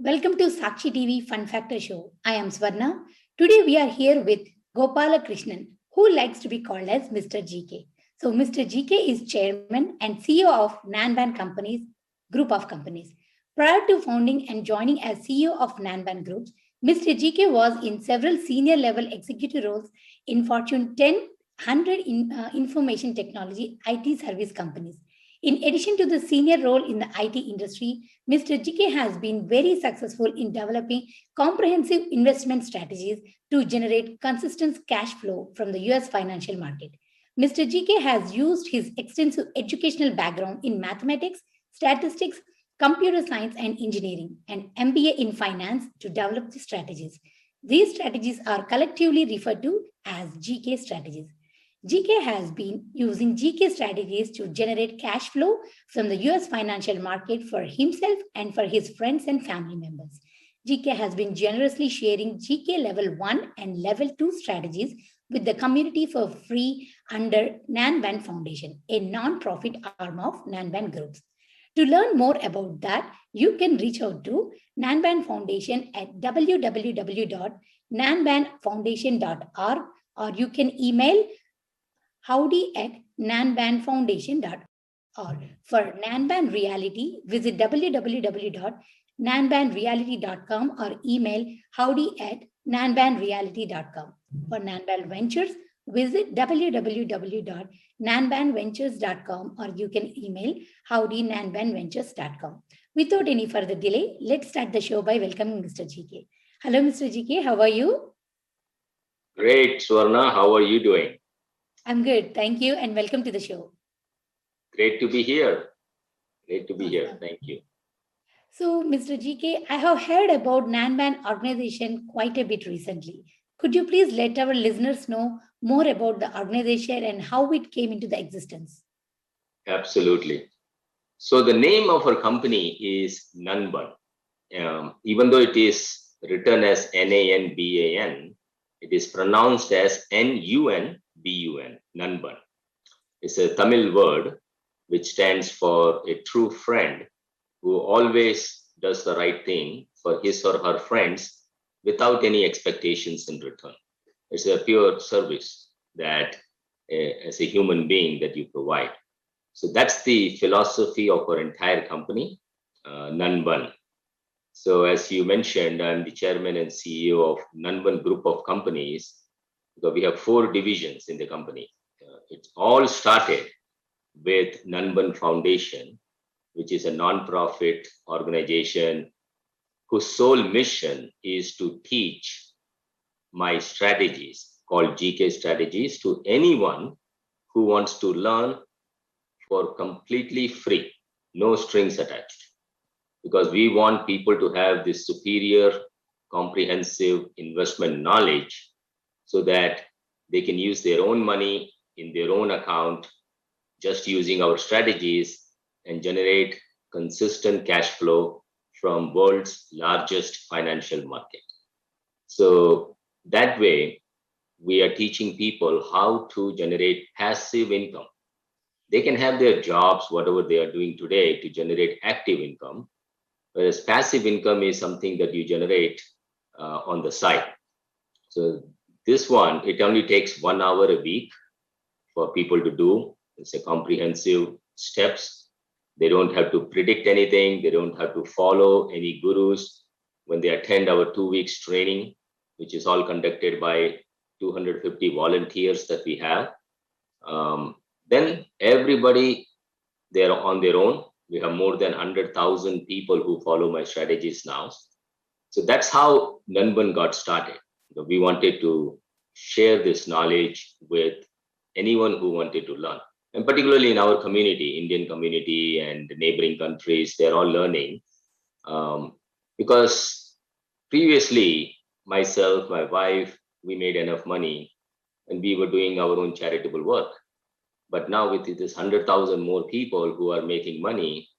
Welcome to Sakshi TV Fun Factor Show. I am Swarna. Today we are here with Gopala Krishnan, who likes to be called as Mr. GK. So Mr. GK is chairman and CEO of Nanban Companies group of companies. Prior to founding and joining as CEO of Nanban Groups, Mr. GK was in several senior level executive roles in Fortune 10, 100 information technology IT service companies. In addition to the senior role in the IT industry, Mr. GK has been very successful in developing comprehensive investment strategies to generate consistent cash flow from the US financial market. Mr. GK has used his extensive educational background in mathematics, statistics, computer science, and engineering, and MBA in finance to develop the strategies. These strategies are collectively referred to as GK strategies. GK has been using GK strategies to generate cash flow from the US financial market for himself and for his friends and family members. GK has been generously sharing GK Level 1 and Level 2 strategies with the community for free under Nanban Foundation, a non-profit arm of Nanban Groups. To learn more about that, you can reach out to Nanban Foundation at www.nanbanfoundation.org, or you can email howdy@nanbanfoundation.org. For Nanban Reality, visit www.nanbanreality.com or email howdy@nanbanreality.com. For Nanban Ventures, visit www.nanbanventures.com or you can email howdy@nanbanventures.com. Without any further delay, let's start the show by welcoming Mr. GK. Hello, Mr. GK. How are you? Great, Swarna. How are you doing? I'm good. Thank you and welcome to the show. Great to be here. Great to be here. Thank you. So, Mr. GK, I have heard about Nanban organization quite a bit recently. Could you please let our listeners know more about the organization and how it came into the existence? Absolutely. So the name of our company is Nanban. Even though it is written as Nanban, it is pronounced as Nunbun, Nanban. It's a Tamil word which stands for a true friend who always does the right thing for his or her friends without any expectations in return. It's a pure service that as a human being that you provide. So that's the philosophy of our entire company, Nanban. So as you mentioned, I'm the chairman and CEO of Nanban Group of Companies. So we have 4 divisions in the company. It all started with Nanban Foundation, which is a non-profit organization whose sole mission is to teach my strategies called GK strategies to anyone who wants to learn for completely free, no strings attached. Because we want people to have this superior, comprehensive investment knowledge so that they can use their own money in their own account, just using our strategies and generate consistent cash flow from world's largest financial market. So that way, we are teaching people how to generate passive income. They can have their jobs, whatever they are doing today, to generate active income, whereas passive income is something that you generate on the side. So this one, it only takes 1 hour a week for people to do. It's a comprehensive steps. They don't have to predict anything. They don't have to follow any gurus when they attend our 2 weeks training, which is all conducted by 250 volunteers that we have. Then everybody, they're on their own. We have more than 100,000 people who follow my strategies now. So that's how Nanban got started. We wanted to share this knowledge with anyone who wanted to learn. And particularly in our community, Indian community and neighboring countries, they're all learning. Because previously, myself, my wife, we made enough money and we were doing our own charitable work. But now with this 100,000 more people who are making money,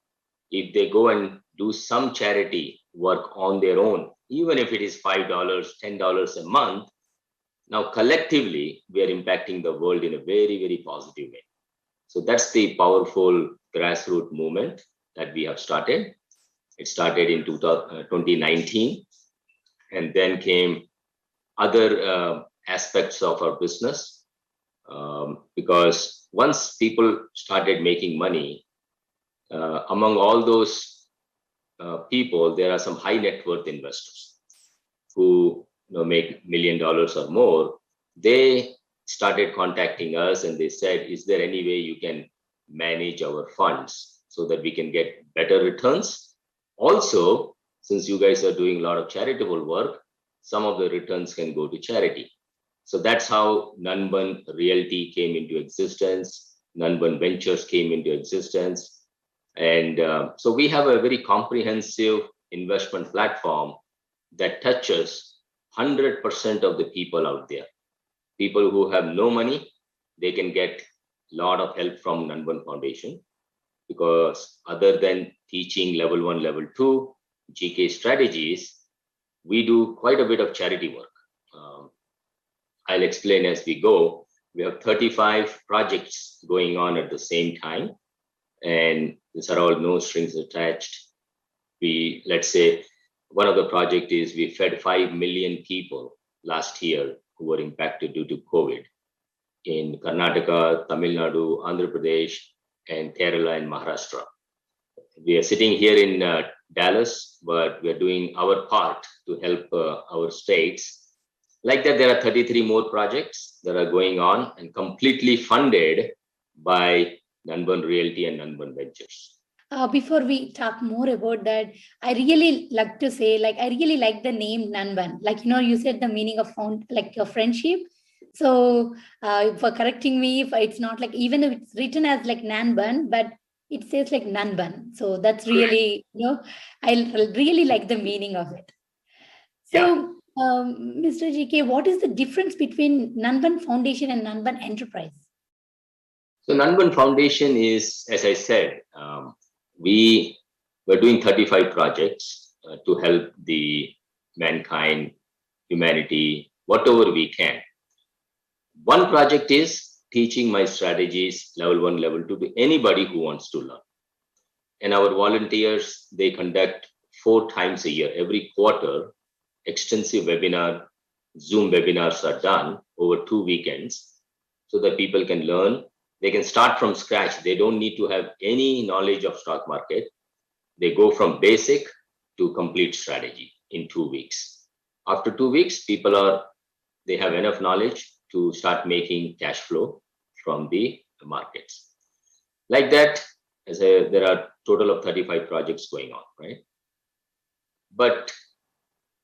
if they go and do some charity work on their own, even if it is $5, $10 a month, now collectively, we are impacting the world in a very, very positive way. So that's the powerful grassroots movement that we have started. It started in 2019, and then came other aspects of our business, because once people started making money, among all those people, there are some high net worth investors who make $1 million or more. They started contacting us and they said, is there any way you can manage our funds so that we can get better returns? Also, since you guys are doing a lot of charitable work, some of the returns can go to charity. So that's how Nanban Realty came into existence. Nanban Ventures came into existence. And so we have a very comprehensive investment platform that touches 100% of the people out there. People who have no money, they can get a lot of help from Nanban Foundation, because other than teaching level 1, level 2 GK strategies, we do quite a bit of charity work. I'll explain as we go. We have 35 projects going on at the same time, and these are all no strings attached. Let's say one of the project is we fed 5 million people last year who were impacted due to COVID in Karnataka, Tamil Nadu, Andhra Pradesh, and Kerala and Maharashtra. We are sitting here in Dallas, but we are doing our part to help our states. Like that, there are 33 more projects that are going on and completely funded by Nanban Realty and Nanban Ventures. Before we talk more about that, I really like to say, I really like the name Nanban. You said the meaning of your friendship. So for correcting me, if it's not even if it's written as Nanban, but it says Nanban. So that's really, I really like the meaning of it. So, Mr. GK, what is the difference between Nanban Foundation and Nanban Enterprise? So Nanban Foundation is, as I said, we were doing 35 projects to help the mankind, humanity, whatever we can. One project is teaching my strategies, level 1, level 2, to anybody who wants to learn. And our volunteers, they conduct 4 times a year, every quarter, extensive webinar, Zoom webinars are done over 2 weekends so that people can learn. They can start from scratch. They don't need to have any knowledge of stock market. They go from basic to complete strategy in 2 weeks. After 2 weeks, they have enough knowledge to start making cash flow from the markets. Like that, there are total of 35 projects going on, right? But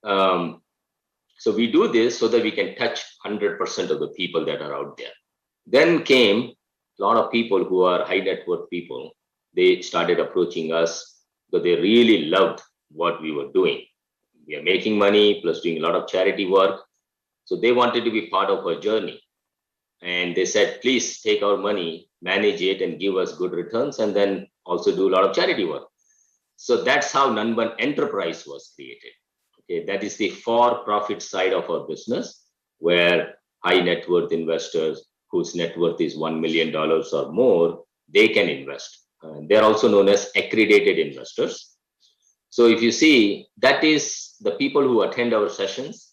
so we do this so that we can touch 100% of the people that are out there. Then came a lot of people who are high net worth people. They started approaching us because they really loved what we were doing. We are making money plus doing a lot of charity work. So they wanted to be part of our journey. And they said, please take our money, manage it, and give us good returns, and then also do a lot of charity work. So that's how Nanban Enterprise was created. Okay, that is the for-profit side of our business, where high net worth investors whose net worth is $1 million or more, they can invest. They're also known as accredited investors. So if you see, that is the people who attend our sessions.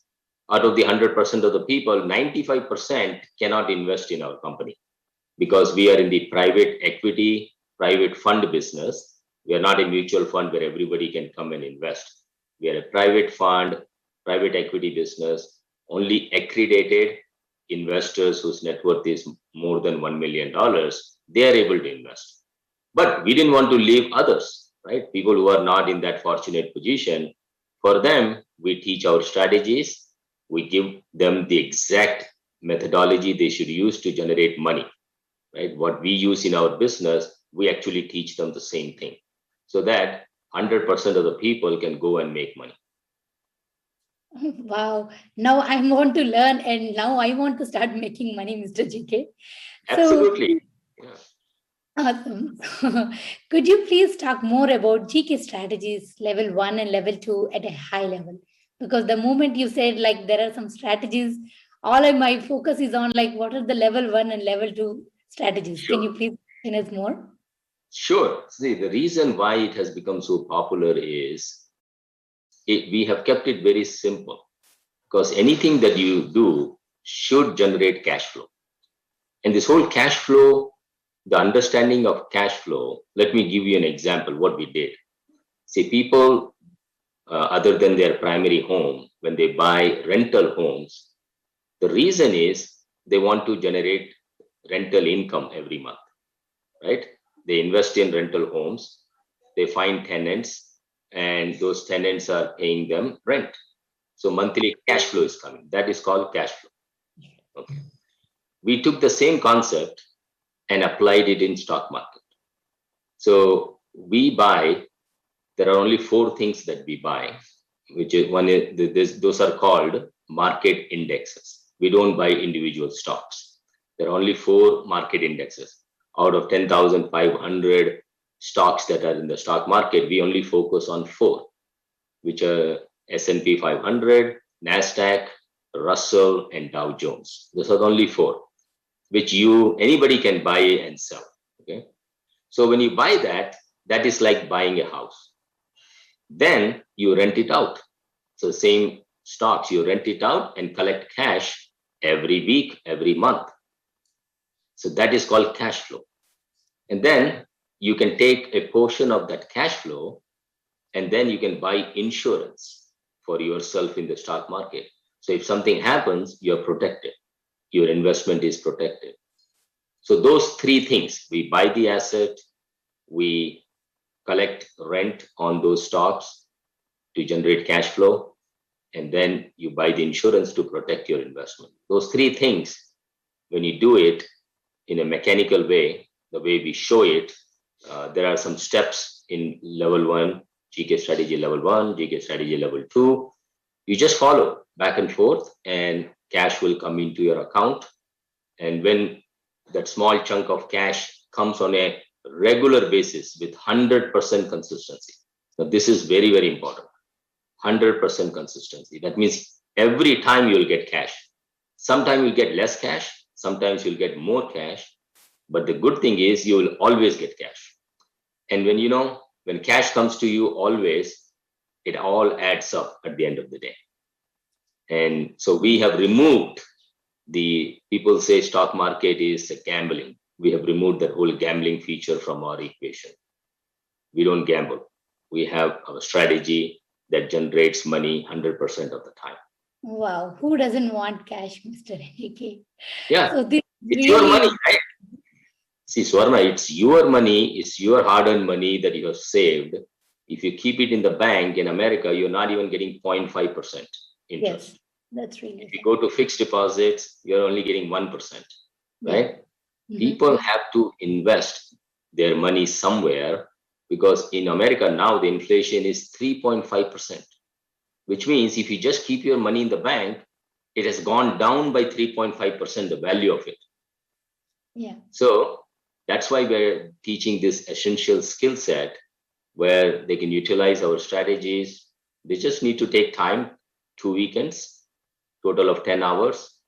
Out of the 100% of the people, 95% cannot invest in our company because we are in the private equity, private fund business. We are not a mutual fund where everybody can come and invest. We are a private fund, private equity business. Only accredited investors whose net worth is more than $1 million, they are able to invest. But we didn't want to leave others, right? People who are not in that fortunate position. For them, we teach our strategies. We give them the exact methodology they should use to generate money, right? What we use in our business, we actually teach them the same thing so that 100% of the people can go and make money. Wow. Now I want to learn and now I want to start making money, Mr. GK. Absolutely. So, awesome. Could you please talk more about GK strategies, level 1 and level 2 at a high level? Because the moment you said there are some strategies, all of my focus is on what are the level 1 and level 2 strategies. Sure. Can you please explain us more? Sure. See, the reason why it has become so popular is we have kept it very simple, because anything that you do should generate cash flow. And this whole cash flow, the understanding of cash flow, let me give you an example what we did. See, people, other than their primary home, when they buy rental homes, the reason is they want to generate rental income every month, right? They invest in rental homes, they find tenants, and those tenants are paying them rent. So monthly cash flow is coming. That is called cash flow. Okay. We took the same concept and applied it in stock market. So we buy, there are only four things that we buy, which is one is those are called market indexes. We don't buy individual stocks. There are only four market indexes. Out of 10,500 stocks that are in the stock market, we only focus on four, which are S&P 500, NASDAQ, Russell, and Dow Jones. Those are the only four, which anybody can buy and sell. Okay. So when you buy that, that is like buying a house. Then you rent it out. So same stocks, you rent it out and collect cash every week, every month. So that is called cash flow. And then you can take a portion of that cash flow and then you can buy insurance for yourself in the stock market. So if something happens, you're protected. Your investment is protected. So those three things, we buy the asset, we collect rent on those stocks to generate cash flow, and then you buy the insurance to protect your investment. Those three things, when you do it in a mechanical way, the way we show it, there are some steps in level 1, GK strategy level 1, GK strategy level 2. You just follow back and forth and cash will come into your account. And when that small chunk of cash comes on a regular basis with 100% consistency. Now, this is very, very important. 100% consistency. That means every time you'll get cash. Sometimes you'll get less cash, sometimes you'll get more cash, but the good thing is you will always get cash. And when cash comes to you always, it all adds up at the end of the day. And so we have removed people say stock market is gambling. We have removed that whole gambling feature from our equation. We don't gamble. We have a strategy that generates money 100% of the time. Wow, who doesn't want cash, Mr. JK? Yeah, so this it's really your money, right? See, Swarna, it's your money, it's your hard-earned money that you have saved. If you keep it in the bank in America, you're not even getting 0.5% interest. Yes, that's really. If you go to fixed deposits, you're only getting 1%, right? Mm-hmm. People have to invest their money somewhere, because in America now the inflation is 3.5%, which means if you just keep your money in the bank, it has gone down by 3.5%, the value of it. Yeah. So that's why we're teaching this essential skill set where they can utilize our strategies. They just need to take time, 2 weekends, total of 10 hours,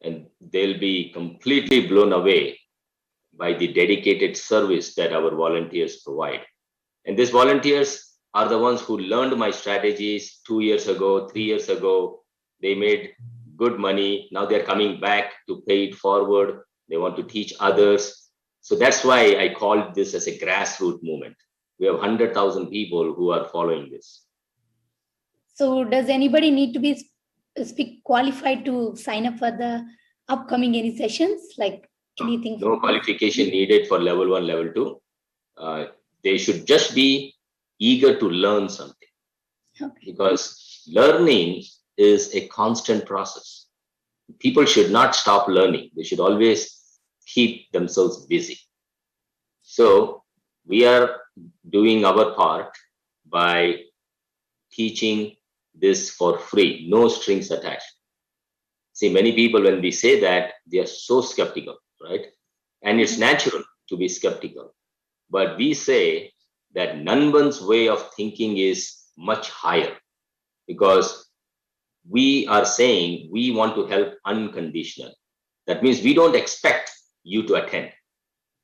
and they'll be completely blown away by the dedicated service that our volunteers provide. And these volunteers are the ones who learned my strategies 2 years ago, 3 years ago. They made good money. Now they're coming back to pay it forward. They want to teach others. So that's why I called this as a grassroots movement. We have 100,000 people who are following this. So does anybody need to be qualified to sign up for the upcoming any sessions? Like anything? No qualification needed for level 1, level 2. They should just be eager to learn something. Okay. Because learning is a constant process. People should not stop learning. They should always keep themselves busy. So we are doing our part by teaching this for free, no strings attached. See, many people, when we say that, they are so skeptical, right? And it's natural to be skeptical. But we say that Nanban's way of thinking is much higher, because we are saying we want to help unconditional. That means we don't expect you to attend.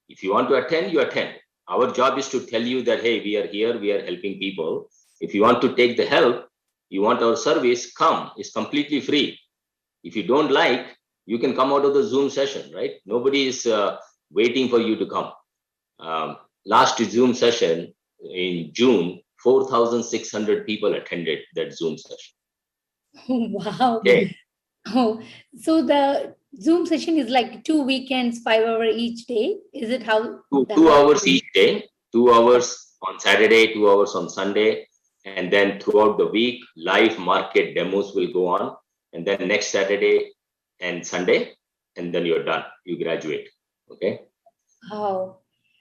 If you want to attend, you attend. Our job is to tell you that, hey, we are here, we are helping people. If you want to take the help, you want our service, come. It's completely free. If you don't like, you can come out of the Zoom session, right? Nobody is waiting for you to come. Last Zoom session in June, 4,600 people attended that Zoom session. Wow. Okay. Oh, so the Zoom session is like 2 weekends, 5 hours each day. Is it how Two hours each day, 2 hours on Saturday, 2 hours on Sunday. And then throughout the week, live market demos will go on. And then next Saturday and Sunday, and then you're done. You graduate. Okay. Wow.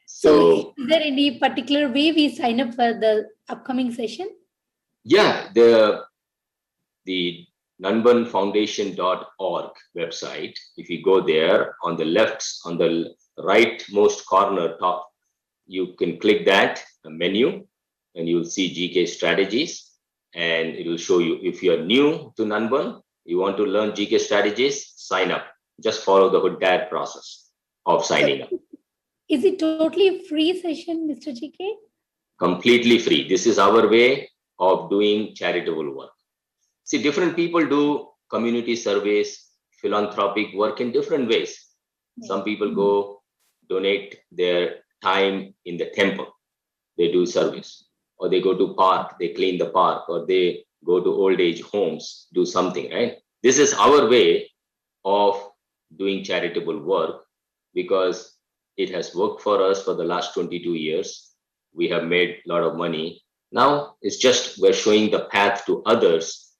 So So is there any particular way we sign up for the upcoming session? yeah, the nanbanfoundation.org website, if you go there on the left, on the rightmost corner top, you can click that menu and you'll see GK strategies, and it will show you if you're new to Nanban, you want to learn GK strategies, sign up. Just follow the entire process of signing up. Is it totally free session, Mr. GK? Completely free. This is our way of doing charitable work. See, different people do community service, philanthropic work in different ways. Some people go donate their time in the temple. They do service, or they go to park, they clean the park, or they go to old age homes, do something, right? This is our way of doing charitable work because it has worked for us for the last 22 years. We have made a lot of money. Now it's just we're showing the path to others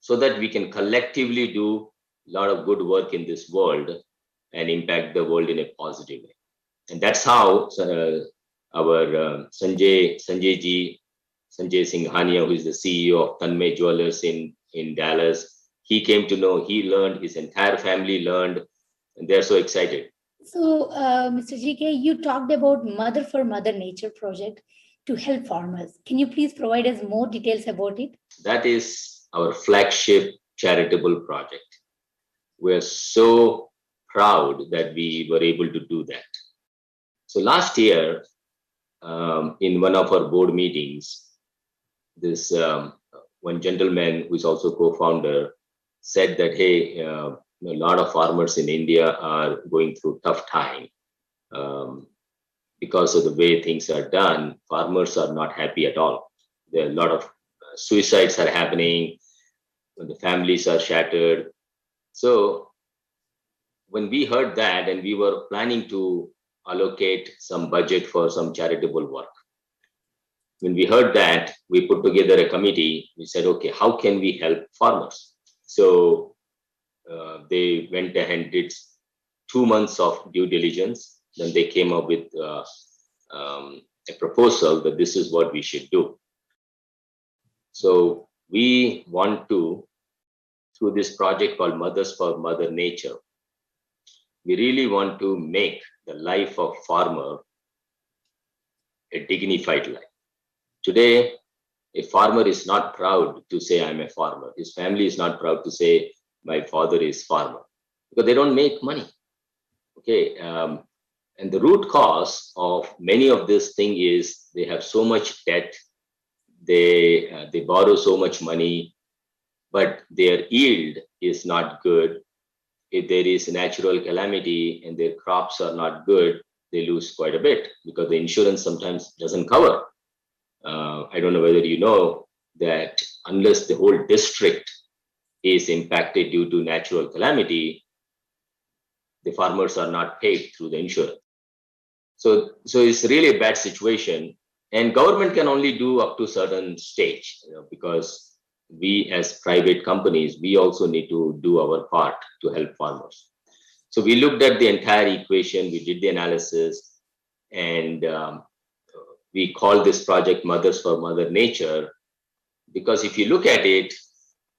so that we can collectively do a lot of good work in this world and impact the world in a positive way. And that's how our Sanjay Singhania, who is the CEO of Tanmay Jewelers in Dallas, he came to know, he learned, his entire family learned, and they're so excited. So, Mr. GK, you talked about Mother for Mother Nature project to help farmers. Can you please provide us more details about it? That is our flagship charitable project. We're so proud that we were able to do that. So last year, in one of our board meetings, this one gentleman who is also co-founder said that, hey, a lot of farmers in India are going through tough time because of the way things are done. Farmers are not happy at all. There are a lot of suicides are happening. The families are shattered. So when we heard that, and we were planning to allocate some budget for some charitable work, when we heard that, we put together a committee. We said, okay, how can we help farmers? So they went ahead and did 2 months of due diligence. Then they came up with a proposal that this is what we should do. So we want to, through this project called Mothers for Mother Nature, we really want to make the life of farmer a dignified life. Today, a farmer is not proud to say, I'm a farmer. His family is not proud to say, my father is farmer, because they don't make money. Okay. And the root cause of many of this thing is they have so much debt. They borrow so much money, but their yield is not good. If there is a natural calamity and their crops are not good, they lose quite a bit because the insurance sometimes doesn't cover. I don't know whether you know that unless the whole district is impacted due to natural calamity, the farmers are not paid through the insurance. So it's really a bad situation, and government can only do up to certain stage, because we as private companies, we also need to do our part to help farmers. So we looked at the entire equation, we did the analysis, and we call this project Mothers for Mother Nature, because if you look at it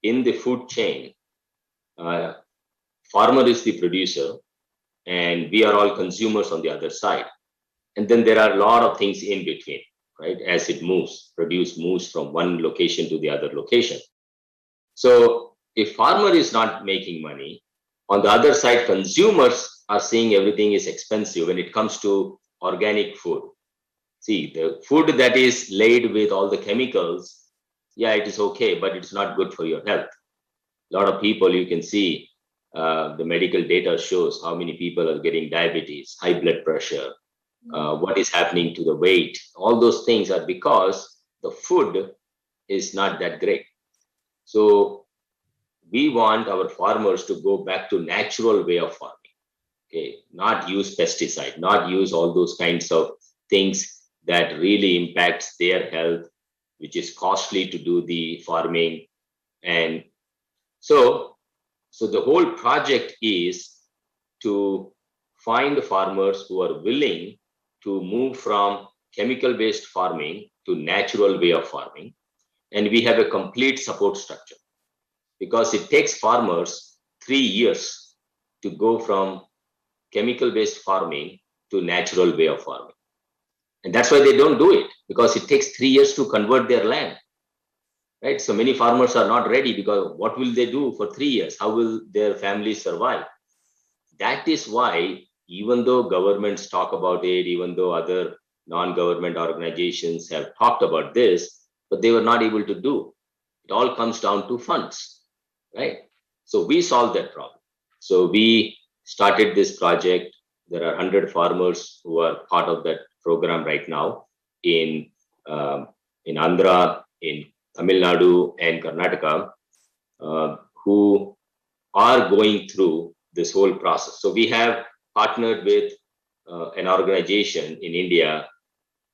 in the food chain, farmer is the producer and we are all consumers on the other side. And then there are a lot of things in between, right? As it moves, produce moves from one location to the other location. So if farmer is not making money, on the other side, consumers are seeing everything is expensive when it comes to organic food. See, the food that is laid with all the chemicals, yeah, it is okay, but it's not good for your health. A lot of people, you can see, the medical data shows how many people are getting diabetes, high blood pressure, what is happening to the weight. All those things are because the food is not that great. So we want our farmers to go back to natural way of farming. Okay, not use pesticide, not use all those kinds of things that really impacts their health, which is costly to do the farming. And so the whole project is to find farmers who are willing to move from chemical based farming to natural way of farming. And we have a complete support structure because it takes farmers 3 years to go from chemical based farming to natural way of farming. And that's why they don't do it, because it takes 3 years to convert their land. Right? So many farmers are not ready because what will they do for 3 years? How will their families survive? That is why, even though governments talk about it, even though other non-government organizations have talked about this, but they were not able to do. It all comes down to funds, right? So we solved that problem. So we started this project. There are 100 farmers who are part of that program right now in Andhra, in Tamil Nadu, and Karnataka, who are going through this whole process. So we have partnered with an organization in India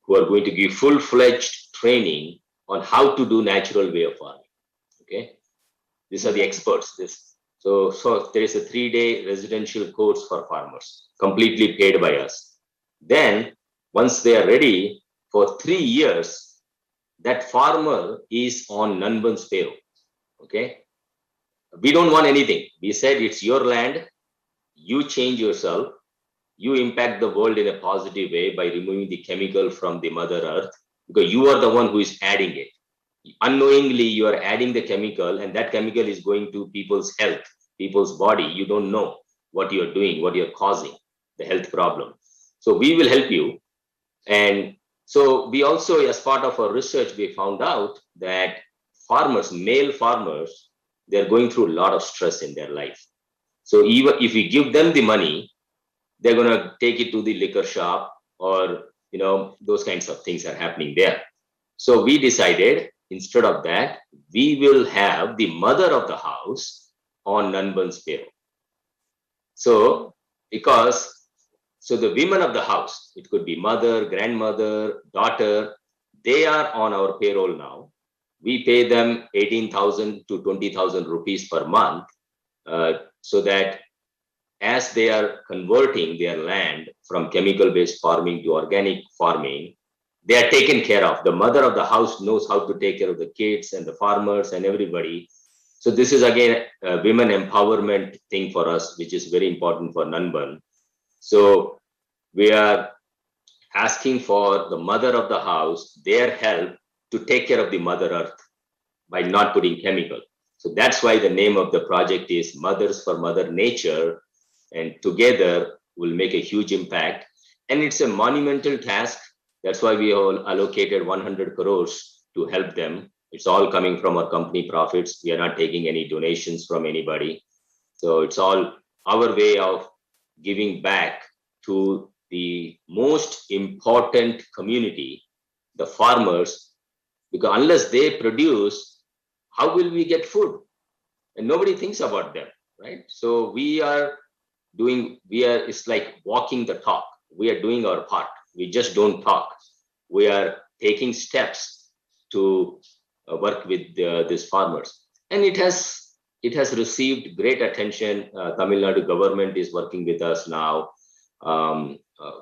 who are going to give full-fledged training on how to do natural way of farming. Okay, these are the experts. So there is a 3-day residential course for farmers, completely paid by us. Then once they are ready, for 3 years, that farmer is on Nanban's payroll. Okay, we don't want anything. We said it's your land, you change yourself, you impact the world in a positive way by removing the chemical from the mother earth, because you are the one who is adding it. Unknowingly, you are adding the chemical, and that chemical is going to people's health, people's body. You don't know what you're doing, what you're causing, the health problem. So we will help you. And so we also, as part of our research, we found out that farmers, male farmers, they're going through a lot of stress in their life. So even if we give them the money, they're going to take it to the liquor shop, or those kinds of things are happening there. So we decided, instead of that, we will have the mother of the house on Nanban's payroll. So the women of the house, it could be mother, grandmother, daughter, they are on our payroll now. We pay them 18,000 to 20,000 rupees per month, so that as they are converting their land from chemical-based farming to organic farming, they are taken care of. The mother of the house knows how to take care of the kids and the farmers and everybody. So this is again a women empowerment thing for us, which is very important for Nanban. So we are asking for the mother of the house, their help to take care of the mother earth by not putting chemical. So that's why the name of the project is Mothers for Mother Nature, and together will make a huge impact. And it's a monumental task. That's why we all allocated 100 crores to help them. It's all coming from our company profits. We are not taking any donations from anybody. So it's all our way of giving back to the most important community, the farmers, because unless they produce, how will we get food? And nobody thinks about them, right? So it's like walking the talk. We are doing our part. We just don't talk. We are taking steps to work with these farmers. And it has received great attention. Tamil Nadu government is working with us now.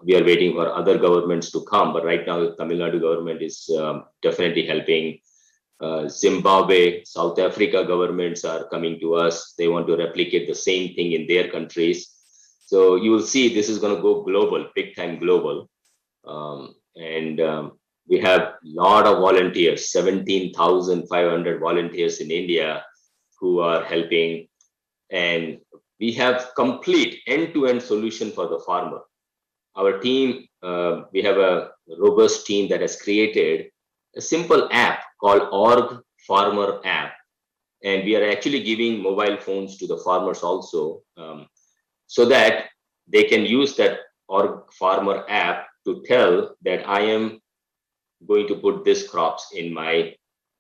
We are waiting for other governments to come, but right now the Tamil Nadu government is definitely helping. Zimbabwe, South Africa governments are coming to us. They want to replicate the same thing in their countries. So you will see this is going to go global, big time global. We have a lot of volunteers, 17,500 volunteers in India who are helping. And we have complete end-to-end solution for the farmer. Our team, we have robust team that has created a simple app called Org Farmer App. And we are actually giving mobile phones to the farmers also, so that they can use that Org Farmer app to tell that I am going to put this crops in my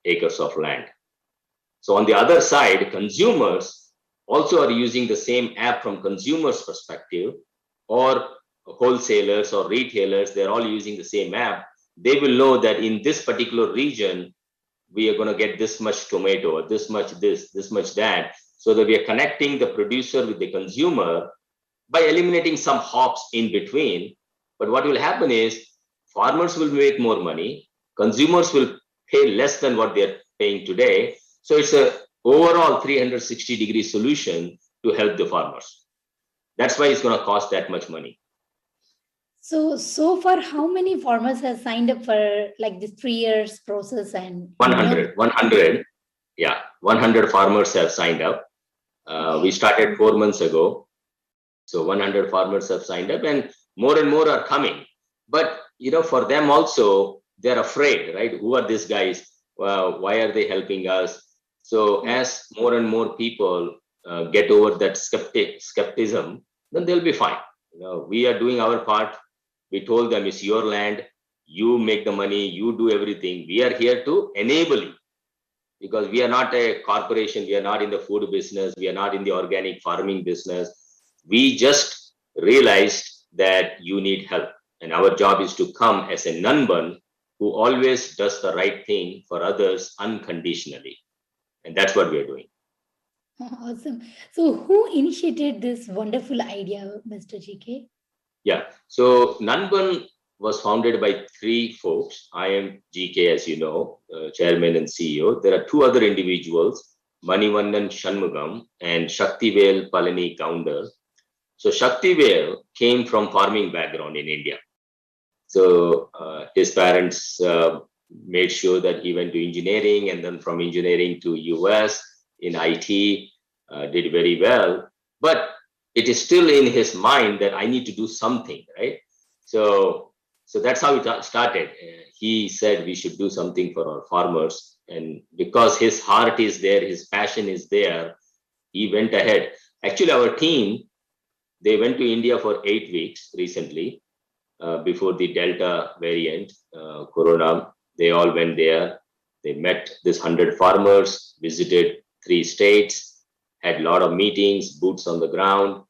acres of land. So on the other side, consumers also are using the same app from consumers' perspective, or wholesalers or retailers, they're all using the same app. They will know that in this particular region, we are going to get this much tomato, this much this much that, so that we are connecting the producer with the consumer by eliminating some hops in between. But what will happen is farmers will make more money, consumers will pay less than what they're paying today. So it's a overall 360-degree solution to help the farmers. That's why it's going to cost that much money. So far, how many farmers have signed up for like this 3 years process? And 100. Yeah, 100 farmers have signed up. We started 4 months ago. So 100 farmers have signed up, and more are coming. But, for them also, they're afraid, right? Who are these guys? Why are they helping us? So as more and more people get over that skepticism, then they'll be fine. We are doing our part. We told them it's your land. You make the money. You do everything. We are here to enable you, because we are not a corporation. We are not in the food business. We are not in the organic farming business. We just realized that you need help. And our job is to come as a Nanban who always does the right thing for others unconditionally. And that's what we are doing. Awesome. So who initiated this wonderful idea, Mr. GK? Yeah. So Nanban was founded by 3 folks. I am GK, as you know, chairman and CEO. There are 2 other individuals, Manivandan Shanmugam and Shaktivel Palani Kaundar. So Shaktivel came from farming background in India. So his parents made sure that he went to engineering, and then from engineering to US in IT, did very well. But it is still in his mind that I need to do something, right? So that's how it started. He said we should do something for our farmers. And because his heart is there, his passion is there, he went ahead. Actually, our team, they went to India for 8 weeks recently, before the Delta variant, Corona. They all went there. They met this 100 farmers, visited 3 states, had a lot of meetings, boots on the ground,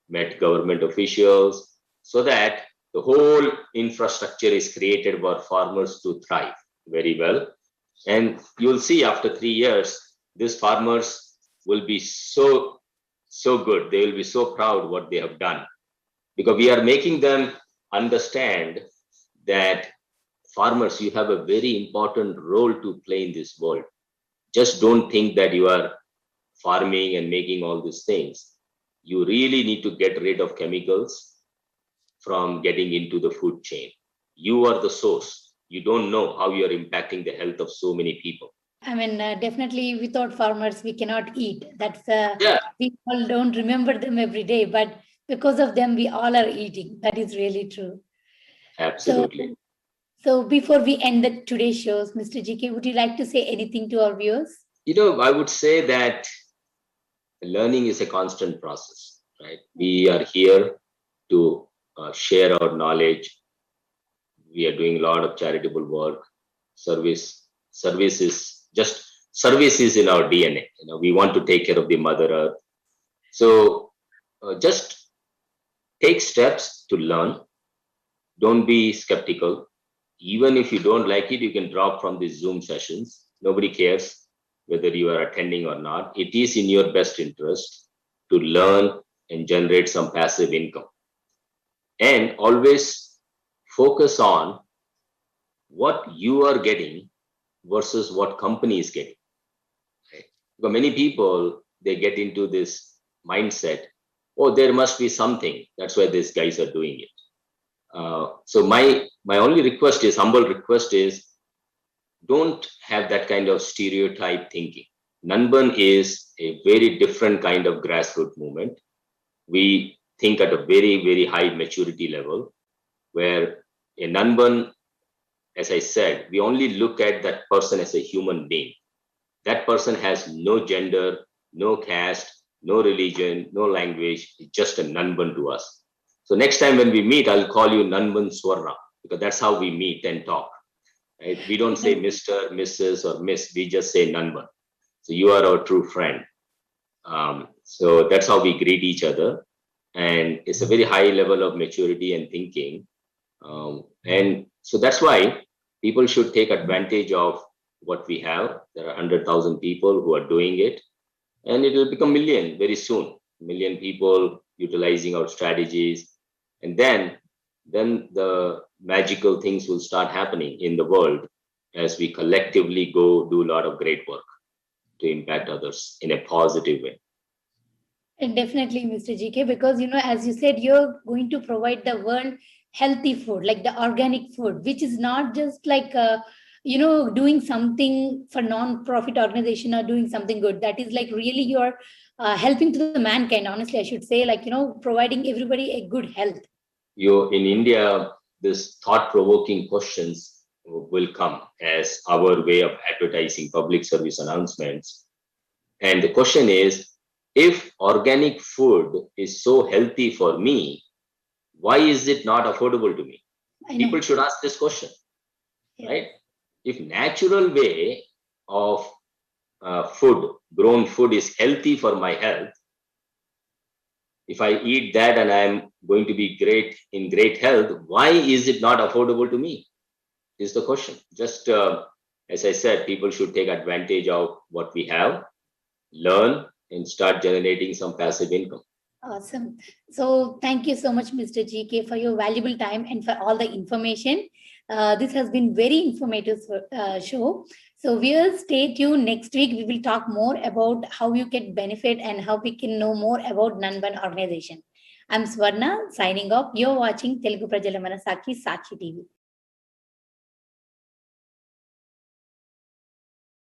met government officials, so that the whole infrastructure is created for farmers to thrive very well. And you'll see after 3 years, these farmers will be so good. They will be so proud what they have done, because we are making them understand that farmers, you have a very important role to play in this world. Just don't think that you are farming and making all these things. You really need to get rid of chemicals from getting into the food chain. You are the source. You don't know how you are impacting the health of so many people. I mean, definitely without farmers, we cannot eat. That's Yeah, we all don't remember them every day, but because of them, we all are eating. That is really true. absolutely. So before we end today's shows, Mr. GK, would you like to say anything to our viewers? I would say that learning is a constant process, right? We are here to share our knowledge. We are doing a lot of charitable work. Service is in our DNA. We want to take care of the Mother Earth. So just take steps to learn. Don't be skeptical. Even if you don't like it, you can drop from these Zoom sessions. Nobody cares whether you are attending or not. It is in your best interest to learn and generate some passive income. And always focus on what you are getting versus what company is getting. Right? Because many people, they get into this mindset, oh, there must be something. That's why these guys are doing it. So my only request is, humble request is, don't have that kind of stereotype thinking. Nanban is a very different kind of grassroots movement. We think at a very, very high maturity level, where a Nanban as I said, we only look at that person as a human being. That person has no gender, no caste, no religion, no language. It's just a Nanban to us. So next time when we meet, I'll call you Nanban Swarna, because that's how we meet and talk. Right? We don't say Mr., Mrs., or Miss. We just say Nanban. So you are our true friend. So that's how we greet each other. And it's a very high level of maturity and thinking. And so that's why people should take advantage of what we have. There are 100,000 people who are doing it, and it will become million very soon. Million people utilizing our strategies, and then the magical things will start happening in the world as we collectively go do a lot of great work to impact others in a positive way. And definitely, Mr. GK, because as you said, you're going to provide the world healthy food, like the organic food, which is not just like doing something for non-profit organization or doing something good. That is like really you're helping to the mankind. Honestly, I should say, like providing everybody a good health. In India, this thought-provoking questions will come as our way of advertising public service announcements. And the question is, if organic food is so healthy for me, why is it not affordable to me? People should ask this question, right? If natural way of grown food is healthy for my health, if I eat that and I'm going to be in great health, why is it not affordable to me? Is the question. Just as I said, people should take advantage of what we have, learn, and start generating some passive income. Awesome. So thank you so much, Mr. GK, for your valuable time and for all the information. This has been very informative show. So we'll stay tuned. Next week, we will talk more about how you can benefit and how we can know more about Nanban organization. I'm Swarna signing off. You're watching Telugu Prajala Manasaki Sakshi TV.